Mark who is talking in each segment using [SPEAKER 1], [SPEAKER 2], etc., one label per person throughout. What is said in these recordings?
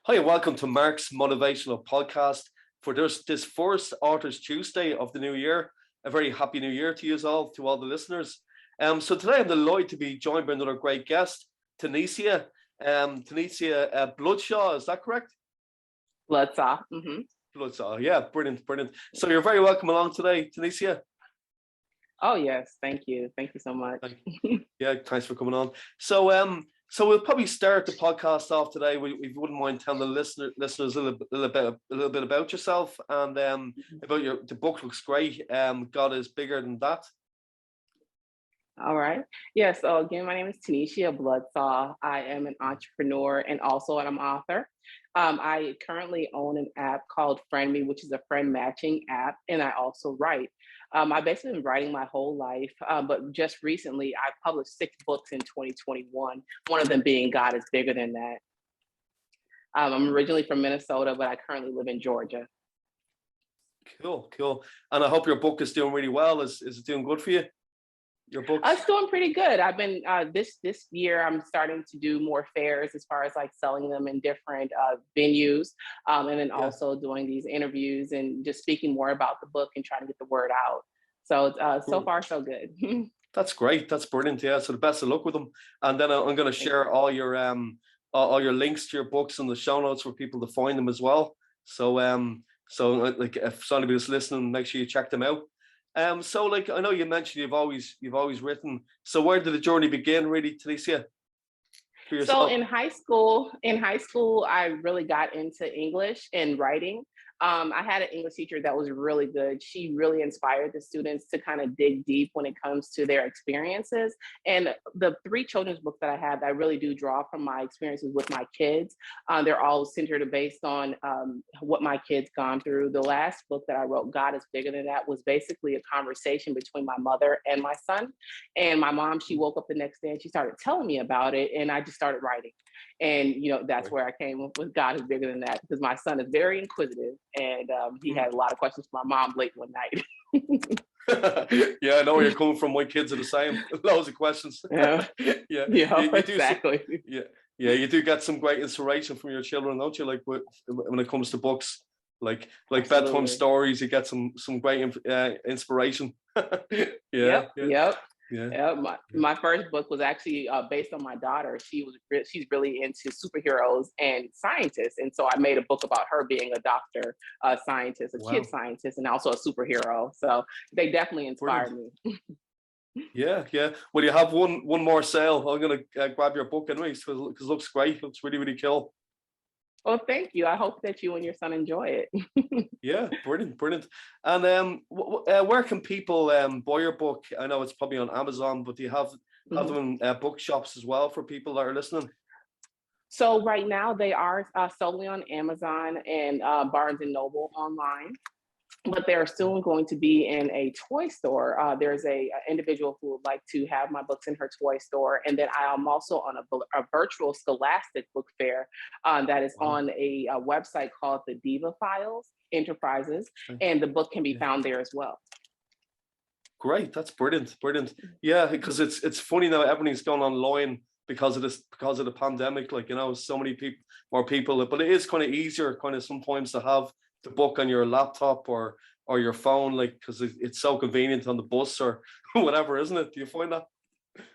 [SPEAKER 1] Hi, and welcome to Mark's Motivational Podcast for this first Authors Tuesday of the new year. A very happy new year to you all, to all the listeners. So today I'm delighted to be joined by another great guest, Tenishia. Tenishia Bloodsaw, is that correct?
[SPEAKER 2] Bloodsaw.
[SPEAKER 1] Bloodsaw, yeah, brilliant. So you're very welcome along today, Tenishia.
[SPEAKER 2] Oh yes, thank you so much.
[SPEAKER 1] Yeah, thanks for coming on. So we'll probably start the podcast off today. If you wouldn't mind telling the listeners a little bit about yourself and about the book. Looks great. God is bigger than that.
[SPEAKER 2] All right. Yeah. So again, my name is Tenishia Bloodsaw. I am an entrepreneur and also an author. I currently own an app called Friend Me, which is a friend matching app, and I also write. I've basically been writing my whole life, but just recently I published 6 books in 2021, one of them being God is Bigger Than That. I'm originally from Minnesota, but I currently live in Georgia.
[SPEAKER 1] Cool. And I hope your book is doing really well. Is it doing good for you? Your books?
[SPEAKER 2] It's doing pretty good. I've been this year I'm starting to do more fairs as far as like selling them in different venues, and then also doing these interviews and just speaking more about the book and trying to get the word out. So so far so good.
[SPEAKER 1] That's great. That's brilliant. Yeah. So the best of luck with them. And then I'm going to share all your links to your books in the show notes for people to find them as well. So like if somebody's listening, make sure you check them out. So like I know you mentioned you've always written. So where did the journey begin, really, Tenishia?
[SPEAKER 2] So in high school, I really got into English and writing. I had an English teacher that was really good. She really inspired the students to kind of dig deep when it comes to their experiences. And the 3 children's books that I have, I really do draw from my experiences with my kids. They're all centered based on what my kids gone through. The last book that I wrote, God is Bigger Than That, was basically a conversation between my mother and my son. And my mom, she woke up the next day and she started telling me about it, and I just started writing. And that's where I came up with God is Bigger Than That, because my son is very inquisitive, and he had a lot of questions for my mom late one night.
[SPEAKER 1] Yeah, I know where you're coming from. My kids are the same. Loads of questions.
[SPEAKER 2] Yeah, exactly.
[SPEAKER 1] You do get some great inspiration from your children, don't you? Like when it comes to books, like bedtime stories, you get some great inspiration.
[SPEAKER 2] Yep. Yeah, my first book was actually based on my daughter. She's really into superheroes and scientists, and so I made a book about her being a doctor, a scientist, a kid scientist, and also a superhero. So they definitely inspired me.
[SPEAKER 1] Yeah. Well, you have one more sale. I'm gonna grab your book anyways because it looks great. It looks really cool.
[SPEAKER 2] Well, thank you. I hope that you and your son enjoy it.
[SPEAKER 1] Yeah, brilliant. And where can people buy your book? I know it's probably on Amazon, but do you have them in bookshops as well for people that are listening?
[SPEAKER 2] So right now they are solely on Amazon and Barnes and Noble online. But they're soon going to be in a toy store. There's a individual who would like to have my books in her toy store. And then I am also on a virtual Scholastic book fair that is on a website called the Diva Files Enterprises. And the book can be found there as well.
[SPEAKER 1] Great, that's brilliant. Yeah, because it's funny now, everything's going online because of the pandemic. Like, so many more people, but it is kind of easier kind of sometimes to have the book on your laptop or your phone, like, because it's so convenient on the bus or whatever, isn't it? Do you find that?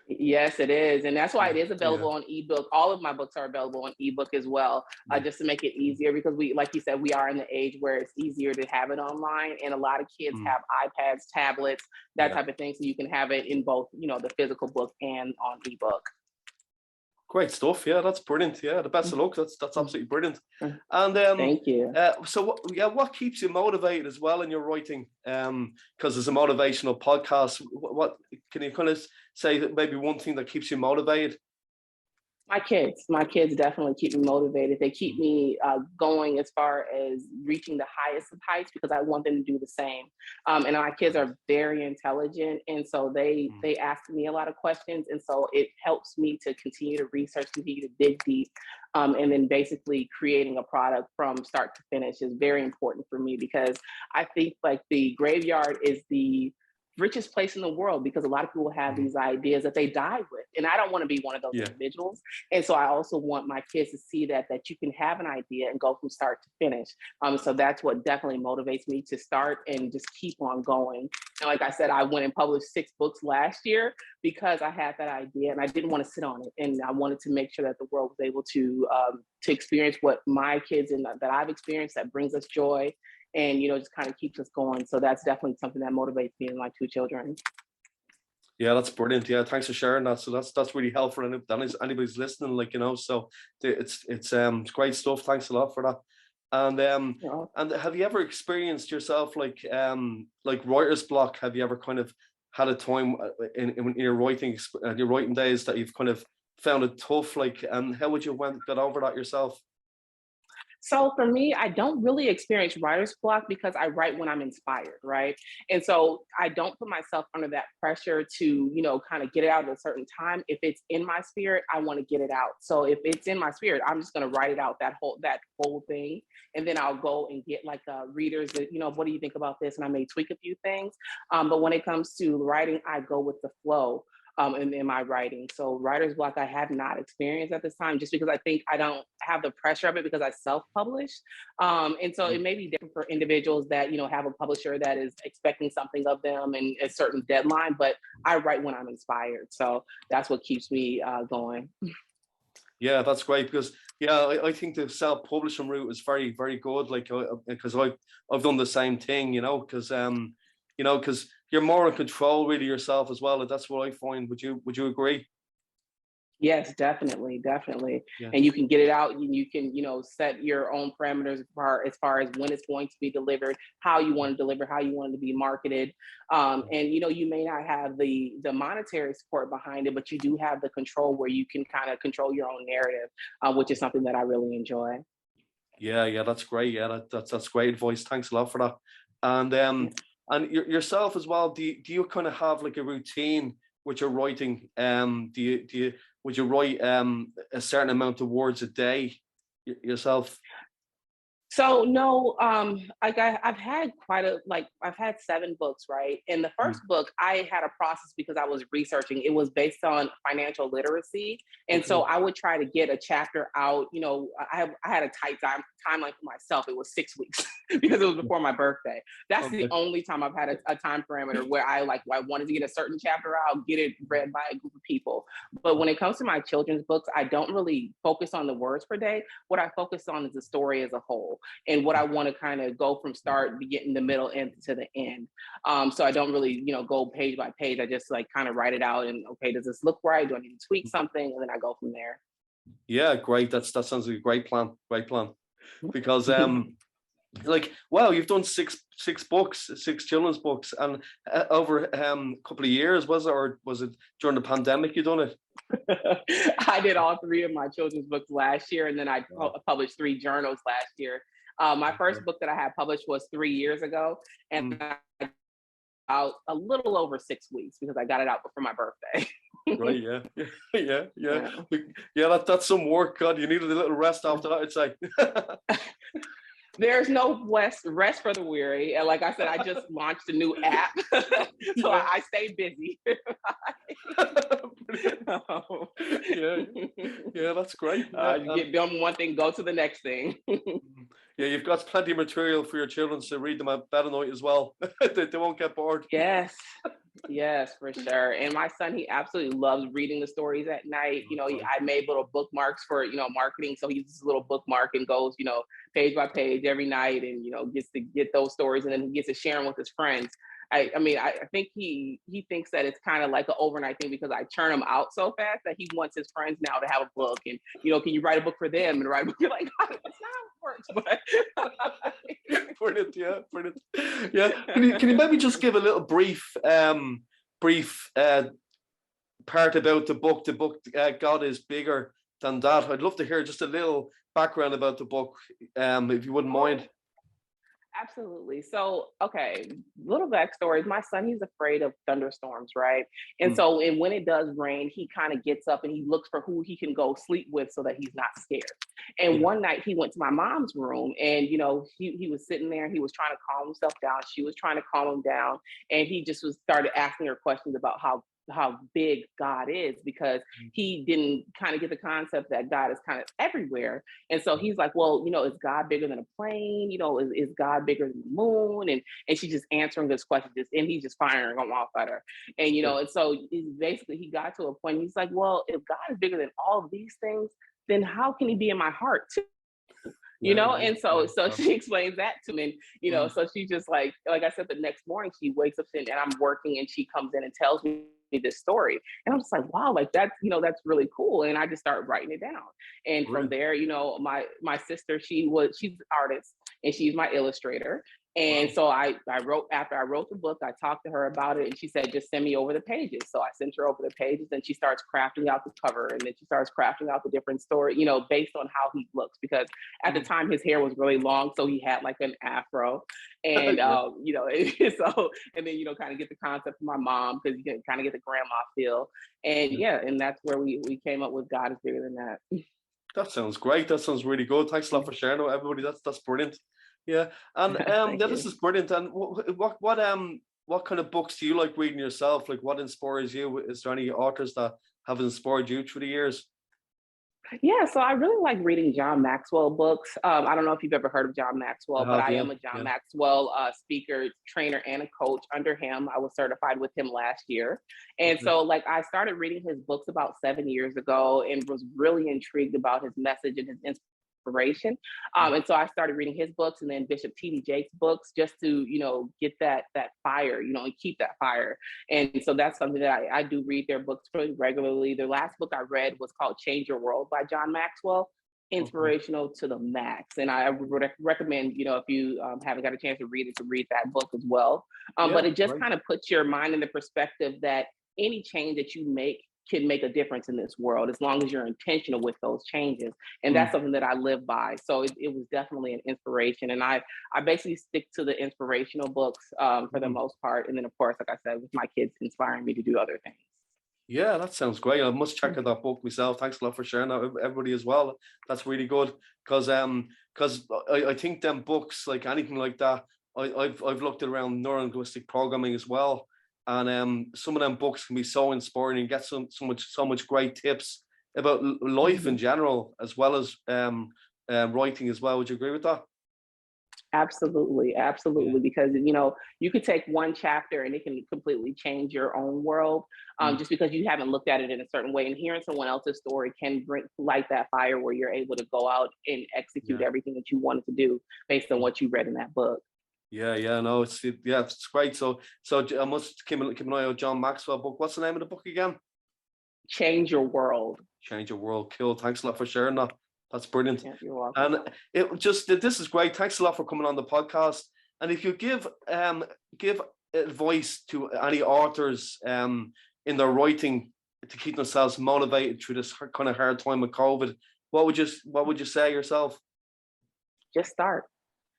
[SPEAKER 2] Yes, it is. And that's why it is available on ebook. All of my books are available on ebook as well, just to make it easier, because we, like you said, we are in the age where it's easier to have it online. And a lot of kids have iPads, tablets, that type of thing. So you can have it in both, the physical book and on ebook.
[SPEAKER 1] Great stuff. Yeah, that's brilliant. Yeah, the best of luck. That's absolutely brilliant. And
[SPEAKER 2] thank you.
[SPEAKER 1] So what keeps you motivated as well in your writing? Because it's a motivational podcast. What can you kind of say that maybe one thing that keeps you motivated?
[SPEAKER 2] My kids definitely keep me motivated. They keep me going as far as reaching the highest of heights, because I want them to do the same. And my kids are very intelligent, and so they ask me a lot of questions, and so it helps me to continue to research, continue to dig deep, and then basically creating a product from start to finish is very important for me, because I think like the graveyard is the richest place in the world, because a lot of people have these ideas that they die with. And I don't want to be one of those individuals. And so I also want my kids to see that you can have an idea and go from start to finish. So that's what definitely motivates me to start and just keep on going. And like I said, I went and published 6 books last year because I had that idea and I didn't want to sit on it. And I wanted to make sure that the world was able to experience what my kids and that I've experienced, that brings us joy and, just kind of keeps us going. So that's definitely something that motivates me and my 2 children.
[SPEAKER 1] Yeah, that's brilliant. Yeah, thanks for sharing that. So that's really helpful. And if anybody's listening, so it's great stuff. Thanks a lot for that. And have you ever experienced yourself like writer's block? Have you ever kind of had a time in your writing days that you've kind of found it tough? And how would you get over that yourself?
[SPEAKER 2] So for me, I don't really experience writer's block because I write when I'm inspired, right? And so I don't put myself under that pressure to, kind of get it out at a certain time. If it's in my spirit, I want to get it out. So if it's in my spirit, I'm just going to write it out, that whole thing. And then I'll go and get readers that, what do you think about this? And I may tweak a few things. But when it comes to writing, I go with the flow. In my writing. So writer's block, I have not experienced at this time, just because I think I don't have the pressure of it because I self-published. And so it may be different for individuals that, have a publisher that is expecting something of them and a certain deadline, but I write when I'm inspired. So that's what keeps me going.
[SPEAKER 1] Yeah, that's great because I think the self-publishing route is very, very good. Because I've done the same thing, because you're more in control really yourself as well. And that's what I find. Would you agree?
[SPEAKER 2] Yes, definitely.
[SPEAKER 1] Yeah.
[SPEAKER 2] And you can get it out and you can, set your own parameters as far as when it's going to be delivered, how you want to deliver, how you want it to be marketed. And, you may not have the monetary support behind it, but you do have the control where you can kind of control your own narrative, which is something that I really enjoy.
[SPEAKER 1] Yeah, that's great. Yeah, that's great advice. Thanks a lot for that. And yourself as well. Do you kind of have like a routine with your writing? Would you write a certain amount of words a day yourself?
[SPEAKER 2] So no, I've had I've had 7 books, right? And the first book, I had a process because I was researching. It was based on financial literacy, and so I would try to get a chapter out. I had a tight timeline for myself. It was 6 weeks because it was before my birthday. That's the only time I've had a time parameter where I wanted to get a certain chapter out, get it read by a group of people. But when it comes to my children's books, I don't really focus on the words per day. What I focus on is the story as a whole, and what I want to kind of go from start, begin, the middle, and to the end. So I don't really, go page by page. I just kind of write it out and, okay, does this look right? Do I need to tweak something? And then I go from there.
[SPEAKER 1] Yeah, great. That sounds like a great plan. Because wow, you've done six books, 6 children's books, and over a couple of years, was it, or was it during the pandemic you done it?
[SPEAKER 2] I did all 3 of my children's books last year, and then I published 3 journals last year. My first book that I had published was 3 years ago, and out a little over 6 weeks because I got it out before my birthday.
[SPEAKER 1] Right, yeah. That's some work. God, you needed a little rest after that, I'd say.
[SPEAKER 2] There's no rest for the weary. And like I said, I just launched a new app. So I stay busy.
[SPEAKER 1] Yeah, that's great.
[SPEAKER 2] You get done one thing, go to the next thing.
[SPEAKER 1] Yeah, you've got plenty of material for your children to read them at bed at night as well. They won't get bored.
[SPEAKER 2] Yes, for sure. And my son, he absolutely loves reading the stories at night. I made little bookmarks for, marketing. So he uses a little bookmark and goes, page by page every night and, gets to get those stories, and then he gets to share them with his friends. I think he thinks that it's kind of like an overnight thing because I churn them out so fast that he wants his friends now to have a book and, can you write a book for them and write a book? You're like, oh, that's not how it works. But
[SPEAKER 1] Brilliant. Yeah. Can you maybe just give a little brief part about the book? The book, God is Bigger Than That. I'd love to hear just a little background about the book, if you wouldn't mind.
[SPEAKER 2] Absolutely. So, okay, little backstory. My son, he's afraid of thunderstorms, right? And
[SPEAKER 1] Mm,
[SPEAKER 2] so, and when it does rain, he kind of gets up and he looks for who he can go sleep with so that he's not scared. And
[SPEAKER 1] yeah.
[SPEAKER 2] one night he went to my mom's room and, he was sitting there and he was trying to calm himself down. She was trying to calm him down. And he just was started asking her questions about how big God is because
[SPEAKER 1] Mm,
[SPEAKER 2] he didn't kind of get the concept that God is kind of everywhere. And so he's like, well, is God bigger than a plane? Is God bigger than the moon? And she's just answering this question, and he's just firing them off at her. And
[SPEAKER 1] yeah.
[SPEAKER 2] and so basically he got to a point. He's like, well, if God is bigger than all of these things, then how can he be in my heart too?
[SPEAKER 1] Yeah. Yeah.
[SPEAKER 2] And
[SPEAKER 1] Yeah.
[SPEAKER 2] so she explains that to me. And
[SPEAKER 1] Mm,
[SPEAKER 2] so she just like I said, the next morning she wakes up and I'm working and she comes in and tells me this story, and I'm just like, wow, like that's really cool. And I just start writing it down, and from
[SPEAKER 1] brilliant.
[SPEAKER 2] there, my sister, she's an artist and she's my illustrator. And
[SPEAKER 1] Wow.
[SPEAKER 2] so I wrote, after I wrote the book, I talked to her about it and she said, just send me over the pages. So I sent her over the pages and she starts crafting out the cover, and then she starts crafting out the different story, based on how he looks. Because at the
[SPEAKER 1] Mm,
[SPEAKER 2] time his hair was really long, so he had like an afro. And
[SPEAKER 1] yeah.
[SPEAKER 2] so, and then kind of get the concept from my mom, because you can kind of get the grandma feel. And
[SPEAKER 1] Yeah.
[SPEAKER 2] yeah, and that's where we came up with God is bigger than that.
[SPEAKER 1] That sounds great. That sounds really good. Thanks a lot for sharing that, everybody. That's brilliant. Yeah. And
[SPEAKER 2] Thank
[SPEAKER 1] yeah,
[SPEAKER 2] you.
[SPEAKER 1] this is brilliant. And what kind of books do you like reading yourself? Like, what inspires you? Is there any authors that have inspired you through the years?
[SPEAKER 2] Yeah, so I really like reading John Maxwell books. I don't know if you've ever heard of John
[SPEAKER 1] I
[SPEAKER 2] Maxwell, but
[SPEAKER 1] have,
[SPEAKER 2] I
[SPEAKER 1] yeah.
[SPEAKER 2] am a John
[SPEAKER 1] Yeah.
[SPEAKER 2] Maxwell speaker, trainer, and a coach under him. I was certified with him last year. And
[SPEAKER 1] Okay.
[SPEAKER 2] so, like, I started reading his books about 7 years ago and was really intrigued about his message and his inspiration.
[SPEAKER 1] Mm,
[SPEAKER 2] And so I started reading his books and then Bishop T.D. Jakes' books, just to, get that fire, and keep that fire. And so that's something that I do read their books pretty regularly. The last book I read was called Change Your World by John Maxwell.
[SPEAKER 1] okay.
[SPEAKER 2] Inspirational to the max. And I would recommend, if you haven't got a chance to read it, to read that book as well.
[SPEAKER 1] Yeah.
[SPEAKER 2] But it just
[SPEAKER 1] Right.
[SPEAKER 2] kind of puts your mind in the perspective that any change that you make can make a difference in this world, as long as you're intentional with those changes. And that's
[SPEAKER 1] Mm,
[SPEAKER 2] something that I live by. So it was definitely an inspiration. And I basically stick to the inspirational books for the
[SPEAKER 1] mm.
[SPEAKER 2] most part. And then, of course, like I said, with my kids inspiring me to do other things.
[SPEAKER 1] Yeah, that sounds great. I must check out that book myself. Thanks a lot for sharing that with everybody as well. That's really good because I think them books, like anything like that, I've looked at around neuro-linguistic programming as well, and some of them books can be so inspiring and get so much great tips about life in
[SPEAKER 2] Mhm.
[SPEAKER 1] general, as well as writing as well. Would you agree with that?
[SPEAKER 2] Absolutely,
[SPEAKER 1] Yeah.
[SPEAKER 2] absolutely. Because you could take one chapter and it can completely change your own world,
[SPEAKER 1] Mm,
[SPEAKER 2] just because you haven't looked at it in a certain way. And hearing someone else's story can bring light that fire where you're able to go out and execute
[SPEAKER 1] yeah.
[SPEAKER 2] everything that you wanted to do based on
[SPEAKER 1] Mm.
[SPEAKER 2] what you read in that book.
[SPEAKER 1] Yeah, yeah, no, yeah, it's great. So I must keep an eye out John Maxwell book. What's the name of the book again?
[SPEAKER 2] Change your world.
[SPEAKER 1] Change your world. Cool. Thanks a lot for sharing that. That's brilliant.
[SPEAKER 2] Yeah, you're welcome.
[SPEAKER 1] And this is great. Thanks a lot for coming on the podcast. And if you give advice to any authors in their writing to keep themselves motivated through this kind of hard time with COVID, what would you say yourself?
[SPEAKER 2] Just start.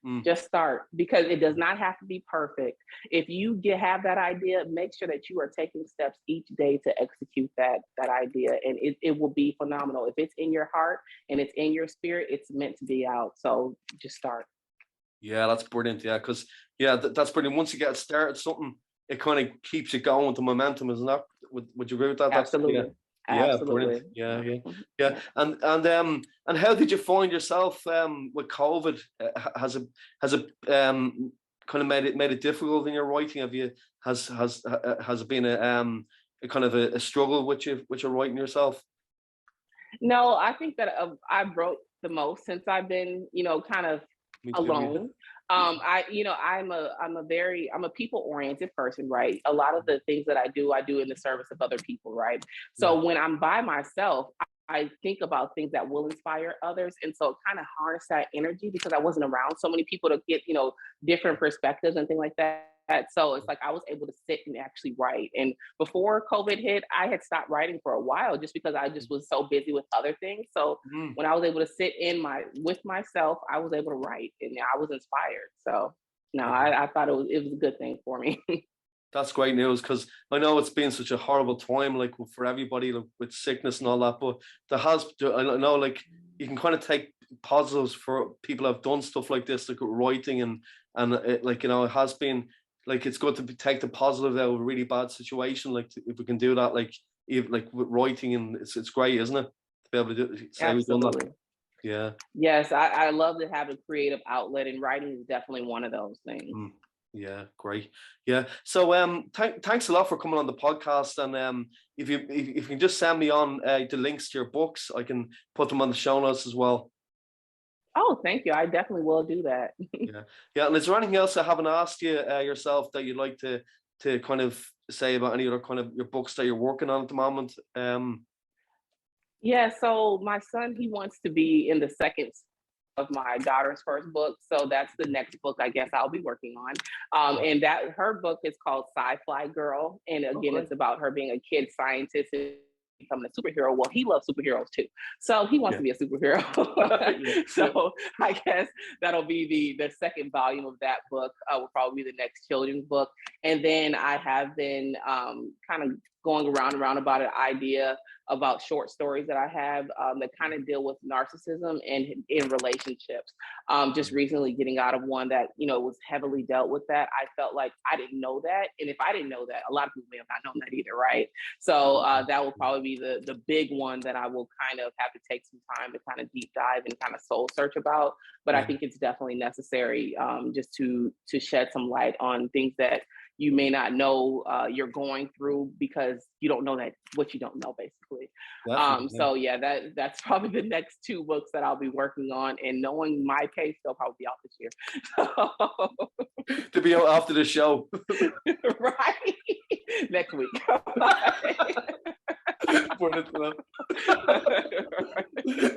[SPEAKER 1] Mm,
[SPEAKER 2] Just start, because it does not have to be perfect. If you have that idea, make sure that you are taking steps each day to execute that idea, and it will be phenomenal. If it's in your heart and it's in your spirit, it's meant to be out. So just start.
[SPEAKER 1] yeah, that's brilliant. Yeah, because that's brilliant. Once you get started, something it kind of keeps you going with the momentum, isn't that? Would you agree with that? That's yeah.
[SPEAKER 2] Absolutely.
[SPEAKER 1] Yeah, brilliant.
[SPEAKER 2] Absolutely.
[SPEAKER 1] Yeah,
[SPEAKER 2] Yeah.
[SPEAKER 1] yeah,
[SPEAKER 2] Mhm.
[SPEAKER 1] yeah.
[SPEAKER 2] Yeah.
[SPEAKER 1] And how did you find yourself with COVID? Has it kind of made it difficult in your writing? Has it been a kind of a struggle with your writing yourself?
[SPEAKER 2] No, I think that I wrote the most since I've been, kind of
[SPEAKER 1] Me too. Yeah.
[SPEAKER 2] alone. I'm a people oriented person, right? A lot of the things that I do in the service of other people, right?
[SPEAKER 1] Yeah.
[SPEAKER 2] So when I'm by myself, I think about things that will inspire others. And so kind of harness that energy, because I wasn't around so many people to get, different perspectives and things like that. So it's like I was able to sit and actually write. And before COVID hit, I had stopped writing for a while just because I just was so busy with other things. So
[SPEAKER 1] Mm.
[SPEAKER 2] when I was able to sit with myself, I was able to write and I was inspired. So no, I thought it was a good thing for me.
[SPEAKER 1] That's great news, because I know it's been such a horrible time, like for everybody, like, with sickness and all that. But I know, like, you can kind of take positives for people that have done stuff like this, like writing, and it, like, it has been, like, it's good to take the positive out of a really bad situation. Like, if we can do that, like, like with writing, and it's great, isn't it? To be able to say we've done that. Yeah.
[SPEAKER 2] Yes, I love to have a creative outlet, and writing is definitely one of those things.
[SPEAKER 1] Yeah, great. Yeah. So thanks a lot for coming on the podcast. And if you can just send me on the links to your books, I can put them on the show notes as well.
[SPEAKER 2] Oh, thank you. I definitely will do that.
[SPEAKER 1] Yeah. And is there anything else I haven't asked you yourself that you'd like to kind of say about any other kind of your books that you're working on at the moment?
[SPEAKER 2] Yeah, so my son, he wants to be in the second of my daughter's first book. So that's the next book I guess I'll be working on. And that her book is called Sci-Fi Girl. And again, it's about her being a kid scientist and becoming a superhero. Well, he loves superheroes too. So he wants to be a superhero. So I guess that'll be the second volume of that book, will probably be the next children's book. And then I have been kind of going around and around about an idea about short stories that I have that kind of deal with narcissism and in relationships. Just recently getting out of one that, was heavily dealt with that. I felt like I didn't know that. And if I didn't know that, a lot of people may have not known that either, right? So that will probably be the big one that I will kind of have to take some time to kind of deep dive and kind of soul search about. But I think it's definitely necessary just to shed some light on things that you may not know you're going through because you don't know that what you don't know, basically. So yeah, that's probably the next two books that I'll be working on. And knowing my case, they'll probably be out this
[SPEAKER 1] year. To be out after the show.
[SPEAKER 2] Right. Next week.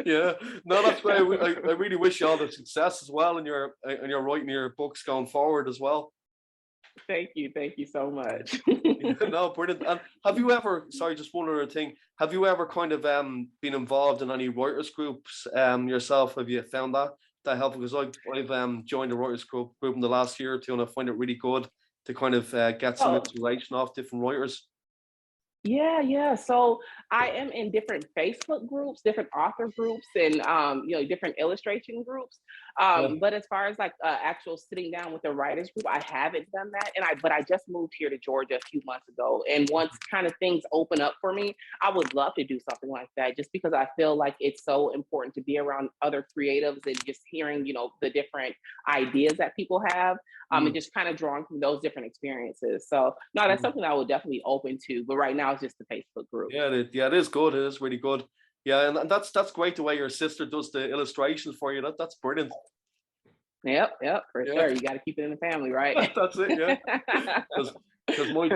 [SPEAKER 1] Yeah, no, that's great. I really wish you all the success as well in your writing your books going forward as well.
[SPEAKER 2] Thank you so much.
[SPEAKER 1] No, brilliant. And have you ever, sorry, just one other thing, have you ever kind of been involved in any writers groups yourself? Have you found that helpful? Because I've joined a writers group in the last year or two, and I find it really good to kind of get some inspiration off different writers.
[SPEAKER 2] Yeah. So I am in different Facebook groups, different author groups, and different illustration groups. But as far as like actual sitting down with a writers group, I haven't done that. But I just moved here to Georgia a few months ago, and once kind of things open up for me, I would love to do something like that. Just because I feel like it's so important to be around other creatives and just hearing, the different ideas that people have, and just kind of drawing from those different experiences. So no, that's something I would definitely open to. But right now, it's just the Facebook group.
[SPEAKER 1] Yeah, it is good. It is really good. Yeah, and that's great the way your sister does the illustrations for you. That's brilliant.
[SPEAKER 2] Yep, for sure. You got to keep it in the family, right?
[SPEAKER 1] That's it. Yeah. Because my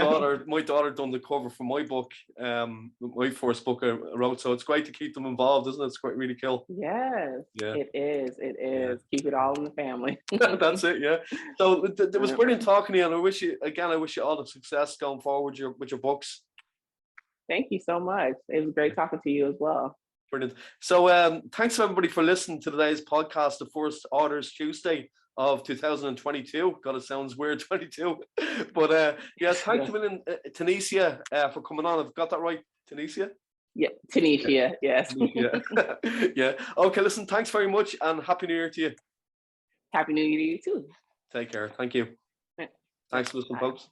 [SPEAKER 1] daughter done the cover for my book, my first book I wrote. So it's great to keep them involved, isn't it? It's quite really cool.
[SPEAKER 2] Yes, yeah. It is. Yeah. Keep it all in the family.
[SPEAKER 1] That's it. Yeah. So it was brilliant talking to you, and I wish you all the success going forward with your books.
[SPEAKER 2] Thank you so much. It was great talking to you as well.
[SPEAKER 1] Brilliant. So thanks everybody for listening to today's podcast, the first Authors Tuesday of 2022. God, it sounds weird, 22. But yes, thanks a million, Tenishia, for coming on. I've got that right, Tenishia?
[SPEAKER 2] Yeah, Tenishia, yes.
[SPEAKER 1] Yeah. Okay, listen, thanks very much, and Happy New Year to you.
[SPEAKER 2] Happy New Year to you too.
[SPEAKER 1] Take care. Thank you. Thanks for listening, folks.